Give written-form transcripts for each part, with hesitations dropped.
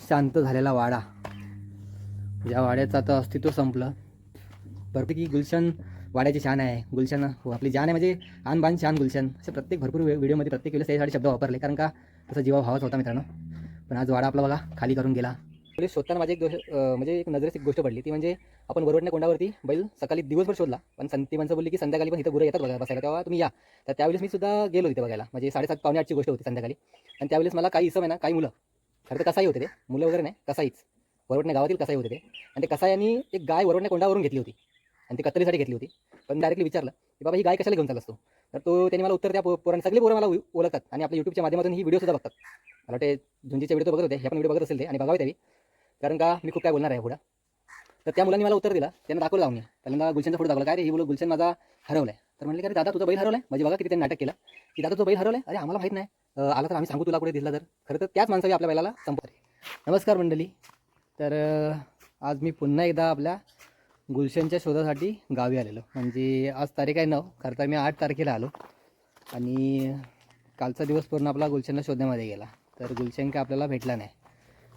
शांत झालेला वाडा, या वाड्याचं आता अस्तित्व संपलं. भरपूर की गुलशन वाड्याची शान आहे, गुलशन हो आपली जान आहे, म्हणजे आन बान शान गुलशन, असे प्रत्येक भरपूर व्हिडिओमध्ये प्रत्येक वेळेस त्यासाठी शब्द वापरले, कारण का तसं जीवा भावाच होता मित्रांनो. पण आज वाडा आपला बघा खाली करून गेला. पोलीस शोधताना माझी म्हणजे एक नजरेस एक गोष्ट पडली, ती म्हणजे आपण वरवटण्या कोंडावरती बैल सकाळी दिवसभर शोधला, पण ती माणसं बोलली की संध्याकाळी पण इथं गुरं येतात बघा बसायला, तेव्हा तुम्ही या. तर त्यावेळेस मी सुद्धा गेलो तिथे बघायला, म्हणजे 7:30 पावणे 8ची गोष्ट होती संध्याकाळी. आणि त्यावेळेस मला काही इसम आहे ना, काही मुलं, खरं तर कसाई होते ते, मुलं वगैरे नाही, कसाईच वरवटण्या गावातील कसाई होते ते. आणि ते कसायांनी एक गाय वरवटण्या कोंडावरून घेतली होती आणि ती कत्तलीसाठी घेतली होती. पण डायरेक्टली विचारलं की बाबा ही गाय कशाला घेऊन चालला असतो, तर त्यांनी मला उत्तर, त्या पोरांनी सगळे पोरं मला ओळखतात आणि आपल्या यूट्यूबच्या माध्यमातून ही व्हिडिओ सुद्धा बघतात. मला वाटते झुंजीचे व्हिडिओ बघत होते, हे पण व्हिडिओ बघत असेल ते आणि बघावे त्यावी, कारण का मी खूप काय बोलणार आहे पुढं. तर त्या मुलांनी मला उत्तर दिला, त्यांना दाखवलं जाऊन. पहिल्यांदा गुलशनचा फोटो दाखवला, काय रे ही बोल गुलशन माझा हरवलाय. तर म्हणले की अरे दादा तुझा बैल हरवलाय, म्हणजे बघा किती त्यांनी नाटक केलं की दादा तुझा बैल हरवलाय, अरे आम्हाला माहित नाही, आला तर आम्ही सांगू तुला कुठे दिसला तर. खरं तर त्याच माणसावी आपल्या बैलाला संपत. नमस्कार मंडळी. तर आज मी पुन्हा एकदा आपल्या गुलशनच्या शोधासाठी गावी आलेलो. म्हणजे आज तारीख आहे 9, खरं तर मी 8 तारखेला आलो आणि कालचा दिवस पूर्ण आपला गुलशनला शोधण्यामध्ये गेला. तर गुलशन काय आपल्याला भेटला नाही.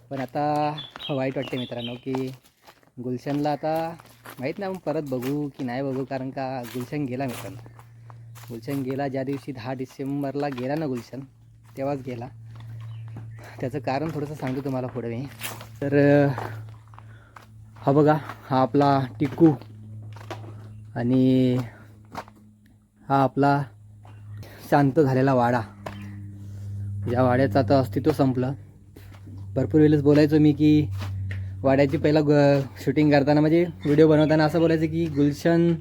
पण आता वाईट वाटते मित्रांनो की गुलशनला आता माहीत नाही आपण परत बघू की नाही बघू, कारण का गुलशन गेला मित्रांनो. गुलशन गेला ज्या दिवशी 10 डिसेंबरला गेला ना गुलशन, तेव्हाच गेला. त्याचं कारण थोडंसं सांगतो तुम्हाला पुढे मी. तर हा बघा, हा आपला टिक्कू आणि हा आपला शांत झालेला वाडा, या वाड्याचं आता अस्तित्व संपलं. भरपूर वेळेस बोलायचो मी की वाड्याची पहिला शूटिंग करताना, म्हणजे व्हिडिओ बनवताना असं बोलायचं की गुलशन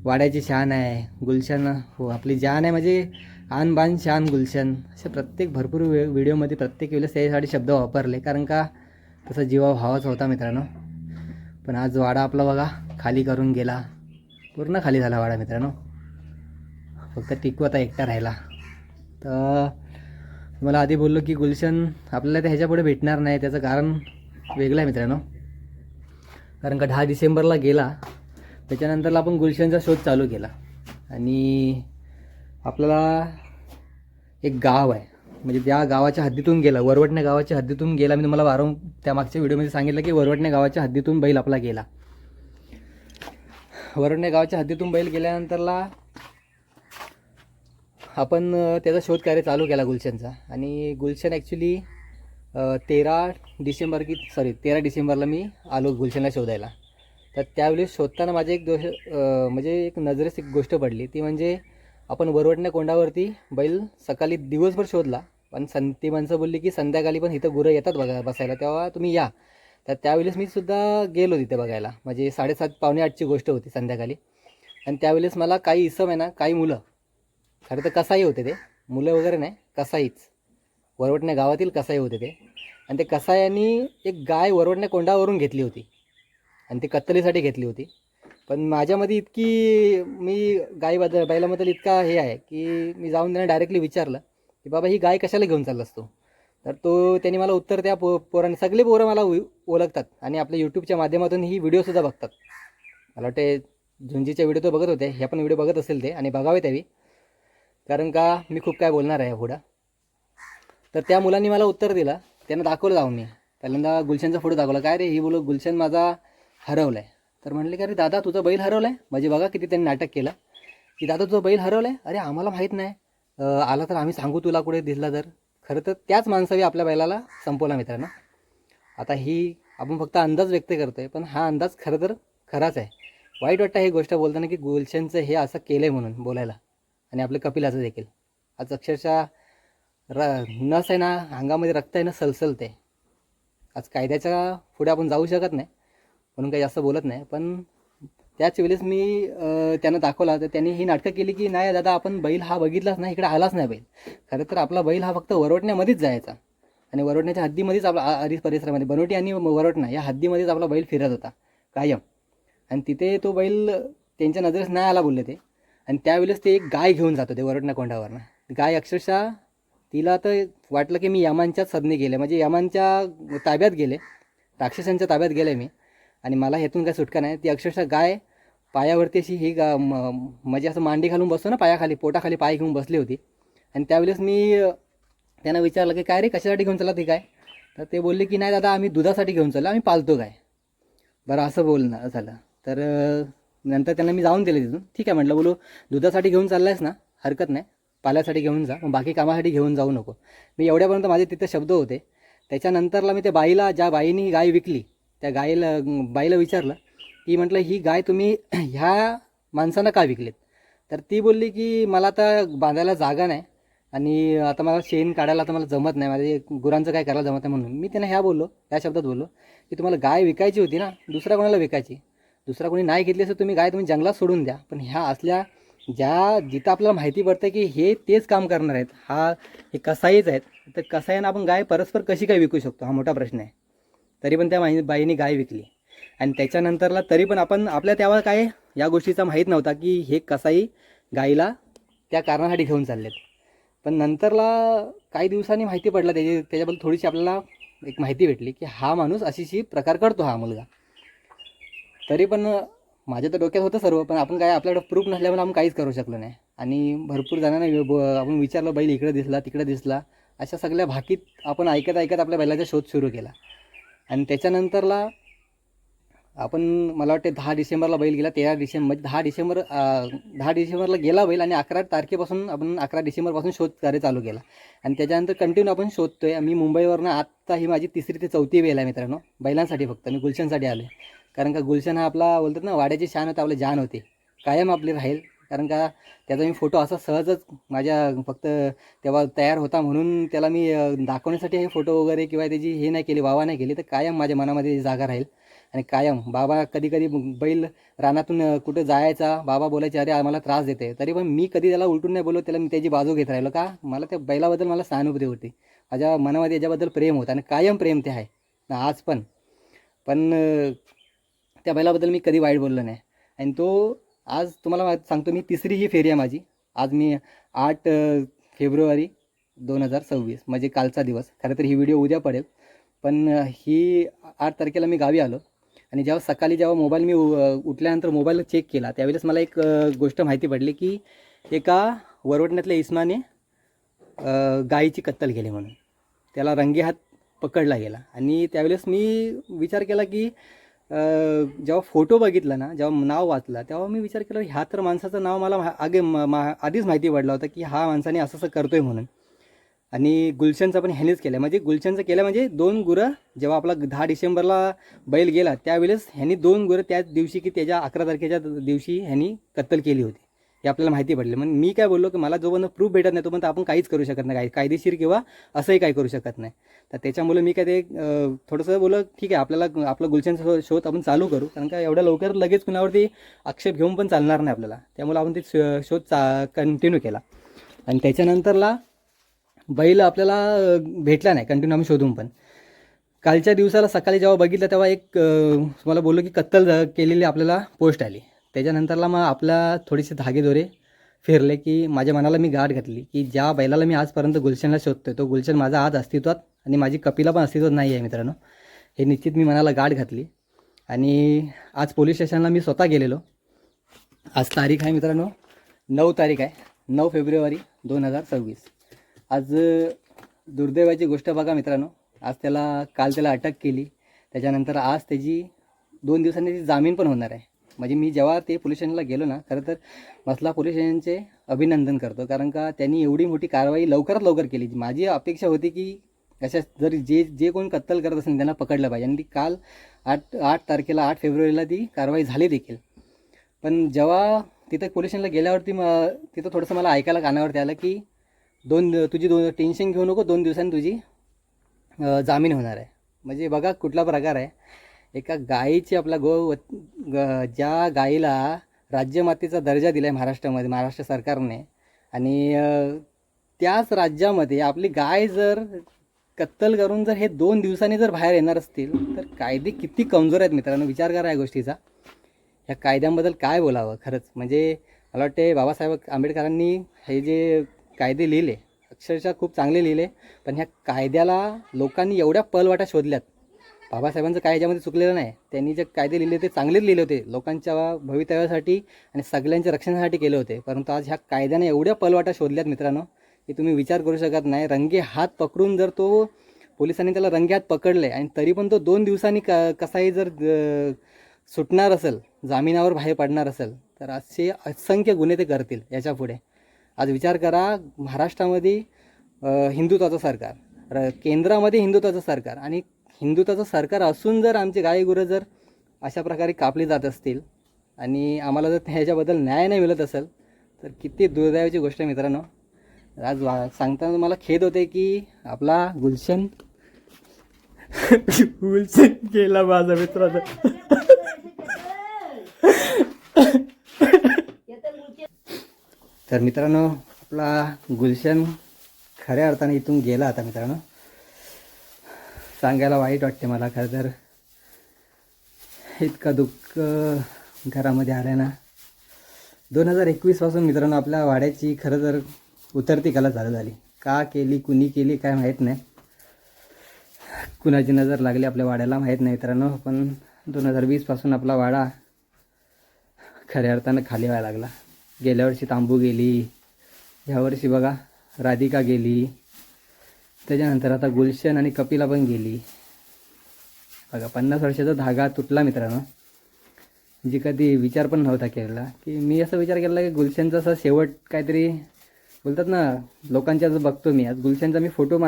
वाड्याची शान आहे, गुलशन हो आपली जान आहे, म्हणजे आन बान शान गुलशन, असे प्रत्येक भरपूर व्हिडिओमध्ये प्रत्येक वेळेस त्यासाठी शब्द वापरले, कारण का तसा जीवा भावाच होता मित्रांनो. पण आज वाडा आपला बघा खाली करून गेला, पूर्ण खाली झाला वाडा मित्रांनो. फक्त टिकू आता एकटा राहिला. तर मला आधी बोललो की गुलशन आपल्याला ते ह्याच्या पुढे भेटणार नाही, त्याचं कारण वेगळं आहे मित्रांनो. कारण का 10 डिसेंबरला गेला, त्याच्यानंतरला आपण गुलशनचा शोध चालू केला आणि आपल्याला एक गाव आहे, म्हणजे त्या गावाच्या हद्दीतून गेला, वरवटण्या गावाच्या हद्दीतून गेला. मी तुम्हाला वारंवार त्या मागच्या व्हिडिओमध्ये सांगितलं की वरवटण्या गावाच्या हद्दीतून बैल आपला गेला. वरवटण्या गावाच्या हद्दीतून बैल गेल्यानंतरला आपण त्याचा शोध कार्य चालू केला गुलशनचा. आणि गुलशन ॲक्च्युली 13 डिसेंबरला मी आलो गुलशनला शोधायला. तर त्यावेळेस शोधताना माझी एक म्हणजे एक नजरेस एक गोष्ट पडली, ती म्हणजे आपण वरवटण्या कोंडावरती बैल सकाळी दिवसभर शोधला, पण ती माणसं बोलली की संध्याकाळी पण इथं गुरं येतात बसायला, तेव्हा तुम्ही या. तर त्यावेळेस मी सुद्धा गेलो तिथे बघायला, म्हणजे 7:30 पावणे 8ची गोष्ट होती संध्याकाळी. आणि त्यावेळेस मला काही इसम आहे ना, काही मुलं, खरं तर कसाई होते ते, मुलं वगैरे नाही, कसाईच वरवटण्या गावातील कसाई होते ते. आणि ते कसायांनी एक गाय वरवटण्या कोंडावरून घेतली होती आणि ती कत्तलीसाठी घेतली होती. पण माझ्यामध्ये इतकी मी बैलाबद्दल इतका हे आहे की मी जाऊन त्यांना डायरेक्टली विचारलं की बाबा ही गाय कशाला घेऊन चालला असतो. तर त्यांनी मला उत्तर, त्या पोरांनी सगळे पोरं मला ओळखतात आणि आपल्या यूट्यूबच्या माध्यमातून ही व्हिडिओसुद्धा बघतात. मला वाटते झुंजीचे व्हिडिओ तो बघत होते, हे पण व्हिडिओ बघत असेल ते आणि बघावे त्यावी, कारण का मी खूप काय बोलणार आहे पुढं. तर त्या मुलांनी मला उत्तर दिलं, त्यांना दाखवलं जाऊन. मी पहिल्यांदा गुलशनचा फोटो दाखवला, काय रे ही बोल गुलशन माझा हरवलाय. तर म्हणले की अरे दादा तुझा बैल हरवलाय, म्हणजे बघा किती त्यांनी नाटक केलं की दादा तुझा बैल हरवलाय, अरे आम्हाला माहीत नाही, आला तर आम्ही सांगू तुला कुठे दिसला तर. खरं तर त्याच माणसावी आपल्या बैलाला संपवला मित्रांनो. आता ही आपण फक्त अंदाज व्यक्त करतोय, पण हा अंदाज खरं तर खराच आहे. वाईट वाटतं ही गोष्ट बोलताना की गुलशनचं हे असं केलं आहे म्हणून बोलायला, आणि आपलं कपिलाचं देखील. आज अक्षरशः नस आहे ना, अंगामध्ये रक्त आहे ना, सलसलते. आज कायद्याच्या पुढे आपण जाऊ शकत नाही म्हणून काही जास्त बोलत नाही. पण त्याच वेळेस मी त्यांना दाखवला, तर त्यांनी ही नाटकं केली की नाही दादा आपण बैल हा बघितलाच नाही, इकडे आलाच नाही बैल. खरं तर आपला बैल हा फक्त वरवटण्यामध्येच जायचा आणि वरवटण्याच्या हद्दीमध्येच आपला आधी परिसरामध्ये बनवटी आणि वरवटणा या हद्दीमध्येच आपला बैल फिरत होता कायम. आणि तिथे तो बैल त्यांच्या नजरेस नाही आला बोलले ते. आणि त्यावेळेस ते एक गाय घेऊन जात होते वरवटण्या कोंडावरनं. गाय अक्षरशः तिला तर वाटलं की मी यमांच्याच सदनी गेले, म्हणजे यमांच्या ताब्यात गेले, राक्षसांच्या ताब्यात गेले मी, आणि मला ह्यातून काय सुटका नाही. ती अक्षरशः गाय पायावरती अशी ही म्हणजे असं मांडी घालून बसतो ना, पायाखाली पोटाखाली पाय घेऊन बसली होती. आणि त्यावेळेस मी त्यांना विचारलं की काय रे कशासाठी घेऊन चालला ती गाय. तर ते बोलले की नाही दादा आम्ही दुधासाठी घेऊन चाललो, आम्ही पालतो गाय. बरं असं बोलणं झालं. तर नंतर त्यांना मी जाऊन दिले तिथून. ठीक आहे म्हटलं, बोलू दुधासाठी घेऊन चालला आहेस ना, हरकत नाही, पाल्यासाठी घेऊन जा, पण बाकी कामासाठी घेऊन जाऊ नको. मी एवढ्यापर्यंत माझे तिथे शब्द होते. त्याच्यानंतरला मी त्या बाईला, ज्या बाईनी गाय विकली, त्या बाईला विचारलं की म्हटलं ही गाय तुम्ही ह्या माणसांना का विकलीत? तर ती बोलली की मला आता बांधायला जागा नाही आणि आता मला शेण काढायला आता मला जमत नाही, माझे गुरांचं काय करायला जमत नाही. म्हणून मी त्यांना ह्या शब्दात बोललो की तुम्हाला गाय विकायची होती ना, दुसऱ्या कोणाला विकायची? दुसरा कोणी नाही घेतली असं तुम्ही गाय तुम्ही जंगलात सोडून द्या. पण ह्या असल्या जिथं आपल्याला माहिती पडतं की हे तेच काम करणार आहेत, हे कसाईच आहेत, तर कसाईंना आपण गाय परस्पर कशी काय विकू शकतो, हा मोठा प्रश्न आहे. तरी पण त्या बाईने गाय विकली. आणि त्याच्यानंतरला तरी पण आपल्या तेव्हा काय या गोष्टीचा माहीत नव्हता की हे कसाई गाईला त्या कारणासाठी घेऊन चाललेत. पण नंतरला काही दिवसांनी माहिती पडलं, त्याच्याबद्दल थोडीशी आपल्याला एक माहिती भेटली की हा माणूस अशी प्रकार करतो, हा मुलगा. तरी पण माझ्या तर डोक्यात होतं सर्व, पण आपण काय आपल्याकडे प्रूफ नसल्यामुळे आपण काहीच करू शकलो नाही. आणि भरपूर जणांना आपण विचारलं, बैल इकडे दिसला तिकडे दिसला, अशा सगळ्या भाकीत आपण ऐकत आपल्या बैलाचा शोध सुरू केला. आणि त्याच्यानंतरला आपण, मला वाटते 10 डिसेंबरला बैल गेला, 13 डिसेंबर म्हणजे 10 डिसेंबरला गेला बैल, आणि 11 तारखेपासून आपण 11 डिसेंबरपासून शोध कार्य चालू केला. आणि त्याच्यानंतर कंटिन्यू आपण शोधतोय. मी मुंबईवरनं आत्ता ही माझी 3री ते 4थी वेळ आहे मित्रांनो, बैलांसाठी फक्त. मी गुलशनसाठी आलो, कारण का गुलशन हा आपला बोलतात ना वाड्याची शान होता, आपली जान होती, कायम आपली राहील. कारण का त्याचा मी फोटो असा सहजच माझ्या फक्त तेव्हा तयार होता म्हणून त्याला मी दाखवण्यासाठी हे फोटो वगैरे किंवा त्याची हे नाही केली, वावा नाही केली, तर कायम माझ्या मनामध्ये जागा राहील. आणि कायम बाबा कधी बैल रानातून कुठं जायचा, बाबा बोलायचे अरे आम्हाला त्रास देते, तरी पण मी कधी त्याला उलटून नाही बोललो, त्याला मी त्याची बाजू घेत राहिलो. का? मला त्या बैलाबद्दल मला सहानुभूती होती, माझ्या मनामध्ये याच्याबद्दल प्रेम होतं, आणि कायम प्रेम ते आहे ना आज पण. त्या बैलाबद्दल मी कधी वाईट बोललो नाही. आणि तो आज तुम्हाला सांगतो, मी 3री ही फेरी आहे माझी. आज मी 8 फेब्रुवारी 2026 म्हणजे कालचा दिवस. खरं तर ही व्हिडिओ उद्या पडेल, पण ही 8 तारखेला मी गावी आलो. आणि जेव्हा मोबाईल मी उठल्यानंतर मोबाईल चेक केला, त्यावेळेस मला एक गोष्ट माहिती पडली की एका वरवटण्यातल्या इस्माने गायीची कत्तल केली म्हणून त्याला रंगेहात पकडला गेला. आणि त्यावेळेस मी विचार केला की जेव्हा फोटो बघितला ना, जेव्हा नाव वाचला, तेव्हा मी विचार केला ह्या तर माणसाचं नाव मला आधीच माहिती पडलं होतं की हा माणसाने असं करतोय म्हणून. आणि गुलशनचं पण ह्यानेच केलं, म्हणजे गुलशनचं केलं म्हणजे 2 गुरं जेव्हा आपला 10 डिसेंबरला बैल गेला त्यावेळेस ह्यांनी 2 गुरं त्याच दिवशी की त्याच्या 11 तारखेच्या दिवशी ह्यांनी कत्तल केली होती, हे आपल्याला माहिती पडले. मग मी काय बोललो की मला जोपर्यंत प्रूफ भेटत नाही तोपर्यंत आपण काहीच करू शकत नाही, कायदेशीर किंवा असंही काही करू शकत नाही. तर त्याच्यामुळे मी काय ते थोडंसं बोललो ठीक आहे, आपल्याला आपलं गुलशनचा शोध आपण चालू करू, कारण का एवढ्या लवकर लगेच कुणावरती आक्षेप घेऊन पण चालणार नाही आपल्याला. त्यामुळे आपण ते शोध कंटिन्यू केला. आणि त्याच्यानंतरला बैल आपल्याला भेटला नाही कंटिन्यू आम्ही शोधून. पण कालच्या दिवसाला सकाळी जेव्हा बघितलं तेव्हा एक मला बोललो की कत्तल केलेली आपल्याला पोस्ट आली. त्याच्यानंतरला मग आपला थोडेसे धागेदोरे फिरले की माझ्या मनाला मी गाठ घातली की ज्या बैलाला मी आजपर्यंत गुलशनला शोधतोय, तो गुलशन माझा आज अस्तित्वात आणि माझी कपिला पण अस्तित्वात नाही आहे मित्रांनो. हे निश्चित मी मनाला गाठ घातली. आणि आज पोलीस स्टेशनला मी स्वतः गेलेलो. आज तारीख आहे मित्रांनो 9 तारीख आहे, 9 फेब्रुवारी 2026. आज दुर्दैवाची गोष्ट बघा मित्रांनो, आज काल त्याला अटक केली. त्याच्यानंतर आज त्याची 2 दिवसांनी त्याची जामीन पण होणार आहे. म्हणजे मी जेव्हा ते पोलीस स्टेशनला गेलो ना, खरं तर मसला पोलीस स्टेशनचे अभिनंदन करतो, कारण का त्यांनी एवढी मोठी कारवाई लवकरात लवकर केली. माझी अपेक्षा होती की अशा जर जे कोण कत्तल करत असेल त्यांना पकडलं पाहिजे. आणि ती काल 8 तारखेला 8 फेब्रुवारीला ती कारवाई झाली देखील. पण जेव्हा तिथं पोलीस स्टेशनला गेल्यावरती तिथं थोडंसं मला ऐकायला कानावरती आलं की तुझी टेन्शन घेऊ नको, 2 दिवसांनी तुझी जामीन होणार आहे. म्हणजे बघा कुठला प्रकार आहे. एका गायीची ज्या गायीला राज्यमातेचा दर्जा दिला आहे महाराष्ट्रामध्ये, महाराष्ट्र सरकारने, आणि त्याच राज्यामध्ये आपली गाय जर कत्तल करून जर हे 2 दिवसांनी जर बाहेर येणार असतील तर कायदे किती कमजोर आहेत मित्रांनो. विचार करा या गोष्टीचा. ह्या कायद्यांबद्दल काय बोलावं खरंच. म्हणजे मला वाटते बाबासाहेब आंबेडकरांनी हे जे कायदे लिहिले अक्षरशः खूप चांगले लिहिले, पण ह्या कायद्याला लोकांनी एवढ्या पलवाटा शोधल्यात. बाबासाहेबांचं काय ह्याच्यामध्ये चुकलेलं नाही. त्यांनी जे कायदे लिहिले ते चांगलेच लिहिले होते, लोकांच्या भवितव्यासाठी आणि सगळ्यांच्या रक्षणासाठी केले होते. परंतु आज ह्या कायद्याने एवढ्या पलवाटा शोधल्यात मित्रांनो की तुम्ही विचार करू शकत नाही. रंगे हात पकडून जर तो पोलिसांनी त्याला रंग्यात पकडले आणि तरी पण तो 2 दिवसांनी कसाही जर सुटणार असेल, जामिनावर बाहेर पडणार असेल, तर असे असंख्य गुन्हे ते करतील याच्या पुढे. आज विचार करा, महाराष्ट्रामध्ये हिंदुत्वाचं सरकार, केंद्रामध्ये हिंदुत्वाचं सरकार, आणि हिंदुत्वाचं सरकार असून जर आमची गाई गुरं जर अशा प्रकारे कापली जात असतील आणि आम्हाला जर ह्याच्याबद्दल न्याय नाही मिळत असेल, तर किती दुर्दैवाची गोष्ट आहे मित्रांनो. आज सांगताना मला खेद होते की आपला गुलशन गुलशन गेला माझा मित्राचा. तर मित्रांनो, आपला गुलशन खऱ्या अर्थाने इथून गेला आता मित्रांनो. सांगायला वाईट वाटते मला खरं तर, इतका दुःख घरामध्ये आलं ना. 2021 पासून मित्रांनो आपल्या वाड्याची खरं तर उतरती कला चालू झाली. का केली, कुणी केली काय माहीत नाही, कुणाची नजर लागली आपल्या वाड्याला माहीत नाही मित्रांनो. पण 2020 पासून आपला वाडा खऱ्या अर्थानं खाली व्हायला लागला. गेल्या वर्षी तांबू गेली, ह्यावर्षी बघा राधिका गेली, त्याच्यानंतर आता गुलशन आणि कपिला पण गेली. बघा 50 वर्षाचा धागा तुटला मित्रांनो. जी कधी विचार पण नव्हता केलेला, की मी असा विचार केला की गुलशनचा असा शेवट काहीतरी बोलतात ना, लोकांच्या जो बघतो मी आज गुलशनचा मी फोटो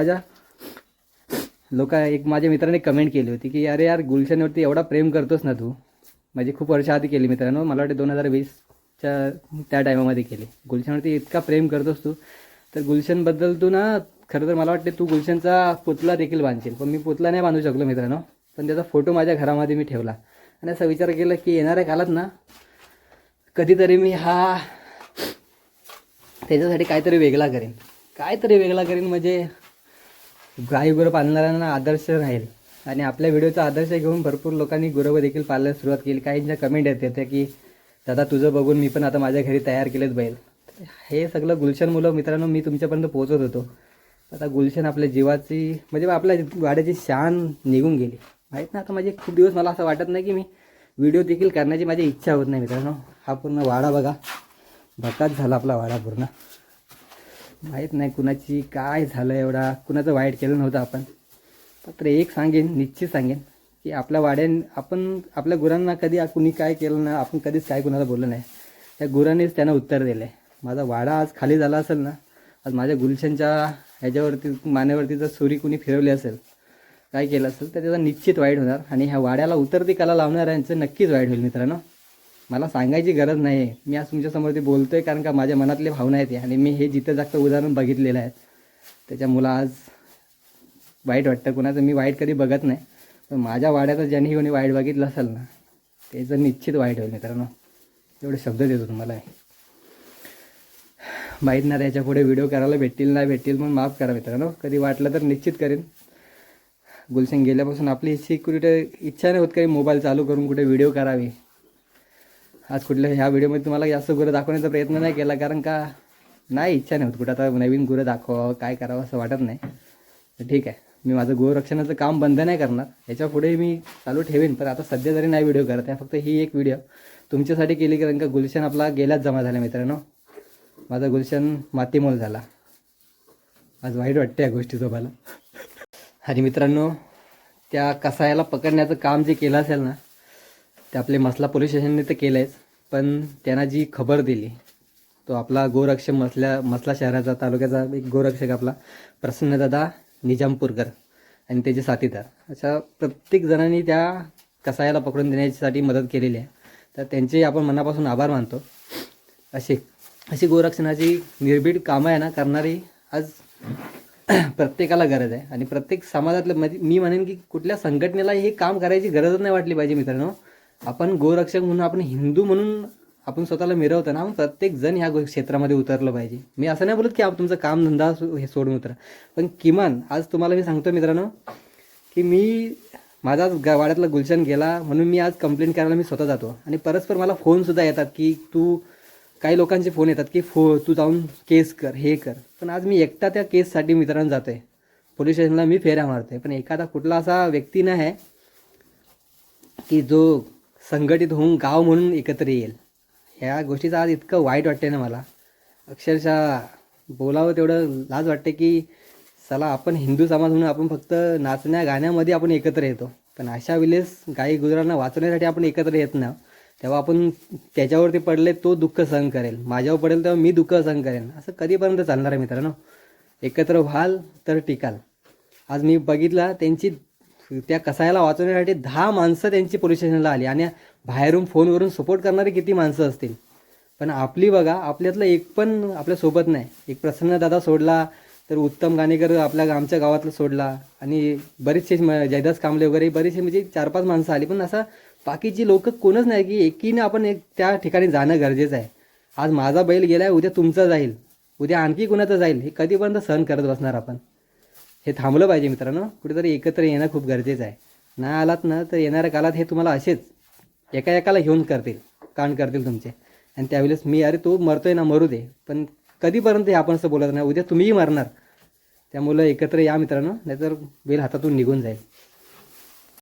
एक माझ्या मित्राने कमेंट केली होती की अरे यार, गुलशनवरती एवढा प्रेम करतोस ना तू. म्हणजे खूप वर्षाआधी केली मित्रांनो, मला वाटते 2020च्या त्या टायमामध्ये केली. गुलशनवरती इतका प्रेम करतोस तू, तर गुलशनबद्दल तू ना खरं तर मला वाटते तू गुलशनचा पुतळा देखील बांधशील. पण मी पुतळा नाही बांधू शकलो मित्रांनो, पण त्याचा फोटो माझ्या घरामध्ये मी ठेवला आणि असा विचार केला की येणाऱ्या काळात ना कधीतरी मी त्याच्यासाठी काहीतरी वेगळा करेन, म्हणजे गाई गुरं पाळणाऱ्यांना आदर्श राहील. आणि आपल्या व्हिडिओचा आदर्श घेऊन भरपूर लोकांनी गुरं देखील पाळायला सुरुवात केली. काहींच्या कमेंट येते की दादा तुझं बघून मी पण आता माझ्या घरी तयार केलेत बैल. हे सगळं गुलशन मुलं मित्रांनो मी तुमच्यापर्यंत पोहोचत होतो. आता गुलशन आपल्या जीवाची म्हणजे आपल्या वाड्याची शान निघून गेली माहीत ना. आता माझे खूप दिवस मला असं वाटत नाही की मी व्हिडिओ देखील करण्याची माझी इच्छा होत नाही मित्रांनो. हा पूर्ण वाडा बघा, भकास झाला आपला वाडा पूर्ण. माहीत नाही कुणाची काय झालं, एवढा कुणाचं वाईट केलं नव्हतं आपण. फक्त एक निश्चित सांगेन की आपल्या आपण आपल्या गुरांना कधी कुणी काय केलं ना, आपण कधीच काय कुणाला बोललं नाही. त्या गुरांनीच त्यांना उत्तर दिलं आहे. माझा वाडा आज खाली झाला असेल ना, आज माझ्या गुलशनच्या ह्याच्यावरती मानेवरती जर सुरी कुणी फिरवली असेल, काय केलं असेल, तर त्याचा निश्चित वाईट होणार. आणि ह्या वाड्याला उतरती कला लावणाऱ्यांचं नक्कीच वाईट होईल मित्रांनो. मला सांगायची गरज नाही आहे, मी आज तुमच्यासमोर ते बोलतो आहे कारण का माझ्या मनातले भावना आहेत आणि मी हे जिथं जागतं उदाहरण बघितलेलं आहे. त्याच्यामुळं आज वाईट वाटतं. कुणाचं मी वाईट कधी बघत नाही, पण माझ्या वाड्याचं ज्यांनी कोणी वाईट बघितलं असेल ना, त्याचं निश्चित वाईट होईल मित्रांनो. एवढे शब्द देतो तुम्हाला. माहीत नाही याच्या पुढे व्हिडिओ करायला भेटतील नाही भेटतील, पण माफ करा मित्रांनो. कधी वाटलं तर निश्चित करेन. गुलशन गेल्यापासून आपली इच्छा नाही होत काही मोबाईल चालू करून कुठे व्हिडिओ करावे. आज कुठल्या ह्या व्हिडिओमध्ये तुम्हाला जास्त गुरं दाखवण्याचा प्रयत्न नाही केला, कारण का नाही इच्छा नाही होत कुठं आता नवीन गुरं दाखवावं, काय करावं असं वाटत नाही. ठीक आहे, मी माझं गोरक्षणाचं काम बंद नाही करणार, याच्या पुढे मी चालू ठेवेन. पण आता सध्या जरी नाही व्हिडिओ करत आहे, फक्त ही एक व्हिडिओ तुमच्यासाठी केली, कारण का गुलशन आपला गेल्याच जमा झाला मित्रांनो. माझा गुलशन मातीमोल झाला. आज वाईट वाटते या गोष्टीचं मला. आणि मित्रांनो, त्या कसायाला पकडण्याचं काम जे केलं असेल ना, ते आपले मसला पोलीस स्टेशनने तर केलं आहेच, पण त्यांना जी खबर दिली तो आपला गोरक्षक मसला शहराचा तालुक्याचा एक गोरक्षक आपला प्रसन्नदादा निजामपूरकर आणि त्याचे साथीदार, अशा प्रत्येक जणांनी त्या कसायाला पकडून देण्यासाठी मदत केलेली आहे. तर त्यांचे आपण मनापासून आभार मानतो. अशी गोरक्षणाची निर्भीड कामं आहे ना करणारी आज प्रत्येकाला गरज आहे. आणि प्रत्येक समाजातलं मी म्हणेन की कुठल्या संघटनेला हे काम करायची गरजच नाही वाटली पाहिजे मित्रांनो. आपण गोरक्षक म्हणून, आपण हिंदू म्हणून आपण स्वतःला मिरवतो ना, प्रत्येक जण ह्या क्षेत्रामध्ये उतरलं पाहिजे. मी असं नाही बोलत की तुमचं कामधंदा हे सोडून उतरा, पण किमान आज तुम्हाला मी सांगतो मित्रांनो की मी माझा वाड्यातला गुलशन गेला म्हणून मी आज कंप्लेंट करायला मी स्वतः जातो. आणि परस्पर मला फोनसुद्धा येतात की काही लोकांचे फोन येतात की तू जाऊन केस कर, हे कर. पण आज मी एकटा त्या केससाठी मित्रांनो जातो आहे, पोलीस स्टेशनला मी फेऱ्या मारतो आहे. पण एखादा कुठला असा व्यक्ती नाही आहे की जो संघटित होऊन गाव म्हणून एकत्र येईल. ह्या गोष्टीचं आज इतकं वाईट वाटते ना मला, अक्षरशः बोलावं तेवढं लाज वाटते की चला आपण हिंदू समाज म्हणून आपण फक्त नाचण्या गाण्यामध्ये आपण एकत्र येतो, पण अशा वेळेस गाई गुजरांना वाचवण्यासाठी आपण एकत्र येत ना, तेव्हा आपण त्याच्यावरती पडले तो दुःख सहन करेल, माझ्यावर पडेल तेव्हा मी दुःख सहन करेन, असं कधीपर्यंत चालणार आहे मित्रांनो. एकत्र व्हाल तर टिकाल. आज मी बघितला त्यांची त्या कसायला वाचवण्यासाठी 10 माणसं त्यांची पोलीस स्टेशनला आली आणि बाहेरून फोनवरून सपोर्ट करणारी किती माणसं असतील. पण आपली बघा, आपल्यातलं एक पण आपल्यासोबत नाही. एक प्रसन्न दादा सोडला, तर उत्तम गाणेकर आपल्या आमच्या गावातलं सोडला, आणि बरेचसे जयदास कांबळे वगैरे बरेचसे म्हणजे 4-5 माणसं आली, पण असं बाकीची लोक कोणच नाही की एकीने आपण एक त्या ठिकाणी जाणं गरजेचं आहे. आज माझा बैल गेलाय, उद्या तुमचा जाईल, उद्या आणखी कुणाचं जाईल, हे कधीपर्यंत सहन करत बसणार आपण. हे थांबलं पाहिजे मित्रांनो. कुठेतरी एकत्र येणं खूप गरजेचं आहे. नाही आलात ना तर येणाऱ्या काळात हे तुम्हाला असेच एका एकाला घेऊन करतील, कांड करतील तुमचे. आणि त्यावेळेस मी अरे तो मरतोय ना, मरू दे, पण कधीपर्यंत हे आपण असं बोलत नाही, उद्या तुम्हीही मरणार. त्यामुळं एकत्र या मित्रांनो, नाहीतर बैल हातातून निघून जाईल.